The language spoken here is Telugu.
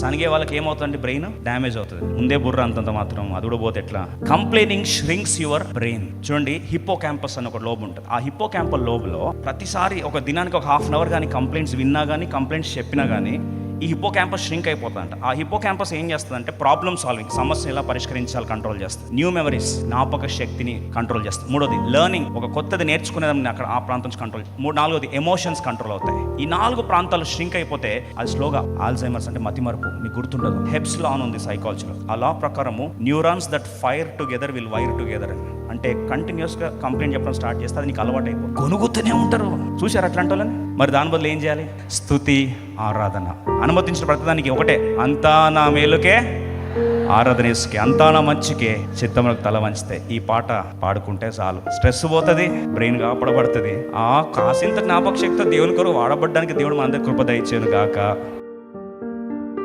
సనిగే వాళ్ళకి ఏమవుతుంది, బ్రెయిన్ డ్యామేజ్ అవుతుంది. ముందే బుర్ర అంతంత మాత్రం, అది కూడా పోతే ఎట్లా. Complaining ష్రింక్స్ your brain. చూడండి, హిప్పో క్యాంపస్ అని ఒక లోబ్ ఉంటుంది. ఆ హిప్పో క్యాంపస్ లోబ్లో ప్రతిసారి ఒక దినానికి ఒక హాఫ్ అన్ అవర్ కానీ కంప్లైంట్స్ విన్నా కానీ, కంప్లైంట్స్ చెప్పినా కానీ ఈ హిప్పో క్యాంపస్ ష్రింక్ అయిపోతుందంట. ఆ హిప్పో క్యాంపస్ ఏం చేస్తుందంటే ప్రాబ్లమ్ సాల్వింగ్, సమస్యను ఎలా పరిష్కరించాలి కంట్రోల్ చేస్తుంది. న్యూ మెమరీస్, జ్ఞాపక శక్తిని కంట్రోల్ చేస్తుంది. మూడోది లెర్నింగ్, ఒక కొత్తది నేర్చుకునేదాన్ని అక్కడ ఆ ప్రాంతం నుంచి కంట్రోల్. నాలుగోది ఎమోషన్స్ కంట్రోల్ అవుతాయి. ఈ 4 ప్రాంతాలు ష్రింక్ అయిపోతే అది స్లోగా ఆల్జైమర్స్ అంటే మతిమరుపు, నీకు గుర్తుండదు. హెబ్స్ లా అని ఉంది సైకాలజీలో. ఆ లా ప్రకారము neurons that fire together will wire together అని. అంటే కంటిన్యూస్గా కంప్లైంట్ చెప్పడం స్టార్ట్ చేస్తే అది నీకు అలవాటు అయిపోతుంది. కొనుగుతూనే ఉంటారు. చూశారు అట్లాంటి వాళ్ళని? మరి దాని బదులు ఏం చేయాలి? స్తుతి, ఆరాధన. అనుమతించిన ప్రతిదానికి ఒకటే, అంతా నా మేలుకే, ఆరాధనేసుకే, అంతా నా మంచికే, చిత్తములకు తల వంచితే. ఈ పాట పాడుకుంటే చాలు, స్ట్రెస్ పోతుంది, బ్రెయిన్ కాపాడబడుతుంది. కాసింత జ్ఞాపక శక్తి దేవుని కొరకు వాడబడ్డానికి దేవుడు మన అందరి కృప దయచేయును గాక.